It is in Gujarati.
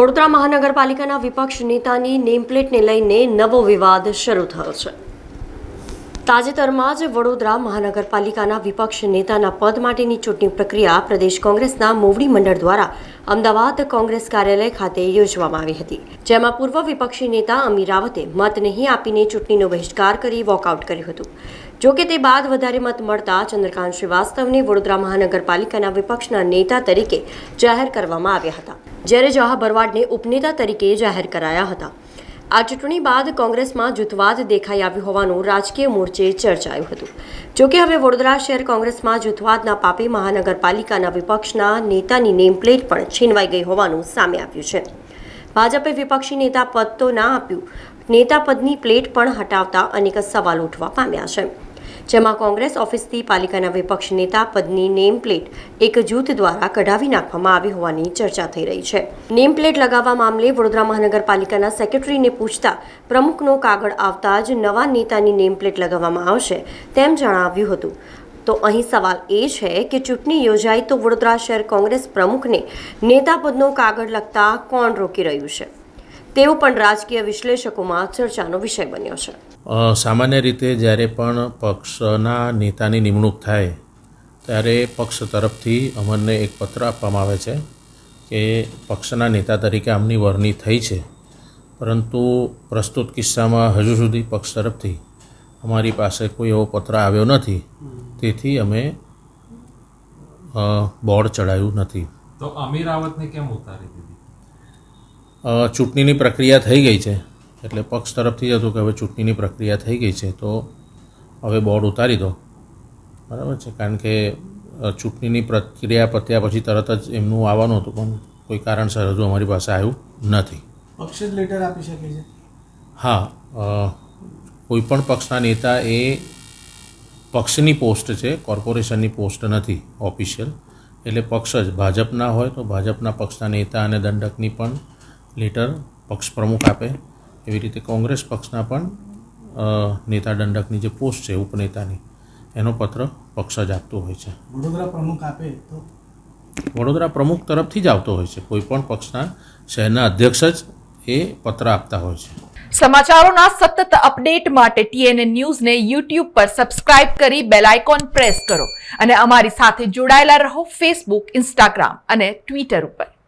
વડોદરા મહાનગરપાલિકાના વિપક્ષ નેતાની નેમપ્લેટને લઈને નવો વિવાદ શરૂ થયો છે। તાજેતરમાં જ વડોદરા મહાનગરપાલિકાના વિપક્ષ નેતાના પદ માટેની ચૂંટણી પ્રક્રિયા પ્રદેશ કોંગ્રેસના મોવડી મંડળ દ્વારા અમદાવાદ કોંગ્રેસ કાર્યાલય ખાતે યોજવામાં આવી હતી, જેમાં પૂર્વ વિપક્ષી નેતા અમીર રાવતે મત નહીં આપીને ચૂંટણીનો બહિષ્કાર કરી વોકઆઉટ કર્યું હતું। જોકે તે બાદ વધારે મત મળતા ચંદ્રકાંત શ્રીવાસ્તવને વડોદરા મહાનગરપાલિકાના વિપક્ષના નેતા તરીકે જાહેર કરવામાં આવ્યા હતા, જ્યારે જવાહર ભરવાડને ઉપનેતા તરીકે જાહેર કરાયા હતા। આ ચૂંટણી બાદ કોંગ્રેસમાં જૂથવાદ દેખાઈ આવ્યું હોવાનું રાજકીય મોરચે ચર્ચાયું હતું। જોકે હવે વડોદરા શહેર કોંગ્રેસમાં જૂથવાદના પાપે મહાનગરપાલિકાના વિપક્ષના નેતાની નેમપ્લેટ પણ છીનવાઈ ગઈ હોવાનું સામે આવ્યું છે। ભાજપે વિપક્ષી નેતા પદ તો ના આપ્યું, નેતા પદની પ્લેટ પણ હટાવતા અનેક સવાલ ઉઠવા પામ્યા છે, જેમાં કોંગ્રેસ ઓફિસથી પાલિકાના વિપક્ષ નેતા પદની નેમ પ્લેટ એક જૂથ દ્વારા કઢાવી નાખવામાં આવી હોવાની ચર્ચા થઈ રહી છે। નેમ પ્લેટ લગાવવા મામલે વડોદરા મહાનગરપાલિકાના સેક્રેટરીને પૂછતા પ્રમુખનો કાગળ આવતા જ નવા નેતાની નેમ પ્લેટ લગાવવામાં આવશે તેમ જણાવ્યું હતું। તો અહીં સવાલ એ છે કે ચૂંટણી યોજાય તો વડોદરા શહેર કોંગ્રેસ પ્રમુખને નેતા પદનો કાગળ લખતા કોણ રોકી રહ્યું છે, તેવું પણ રાજકીય વિશ્લેષકોમાં ચર્ચાનો વિષય બન્યો છે। સામાન્ય રીતે જ્યારે પણ પક્ષના નેતાની નિમણૂક થાય ત્યારે પક્ષ તરફથી અમને એક પત્ર આપવામાં આવે છે કે પક્ષના નેતા તરીકે આમની વરણી થઈ છે, પરંતુ પ્રસ્તુત કિસ્સામાં હજુ સુધી પક્ષ તરફથી અમારી પાસે કોઈ એવો પત્ર આવ્યો નથી, તેથી અમે બોર્ડ ચડાવ્યું નથી। તો અમીર રાવતને કેમ ઉતારી દીધી? ચૂંટણીની પ્રક્રિયા થઈ ગઈ છે, એટલે પક્ષ તરફથી હતું કે હવે ચૂંટણીની પ્રક્રિયા થઈ ગઈ છે તો હવે બોર્ડ ઉતારી દો, બરાબર છે, કારણ કે ચૂંટણીની પ્રક્રિયા પત્યા પછી તરત જ એમનું આવવાનું હતું, પણ કોઈ કારણસર હજુ અમારી પાસે આવ્યું નથી। પક્ષ જ લેટર આપી શકે છે? હા, કોઈપણ પક્ષના નેતા એ પક્ષની પોસ્ટ છે, કોર્પોરેશનની પોસ્ટ નથી ઓફિશિયલ, એટલે પક્ષ જ ભાજપના હોય તો ભાજપના પક્ષના નેતા અને દંડકની પણ લેટર પક્ષ પ્રમુખ આપે, એવી રીતે કોંગ્રેસ પક્ષના પણ નેતા દંડકની જે પોસ્ટ છે ઉપનેતાની એનો પત્ર પક્ષ જ આપતો હોય છે। વડોદરા પ્રમુખ આપે તો? વડોદરા પ્રમુખ તરફથી જ આવતો હોય છે, કોઈ પણ પક્ષના શહેરના અધ્યક્ષ જ એ પત્ર આપતા હોય છે। સમાચારોના સતત અપડેટ માટે TNN ન્યૂઝને YouTube પર સબસ્ક્રાઇબ કરી બેલ આઇકોન પ્રેસ કરો અને અમારી સાથે જોડાયેલા રહો Facebook, Instagram અને Twitter ઉપર।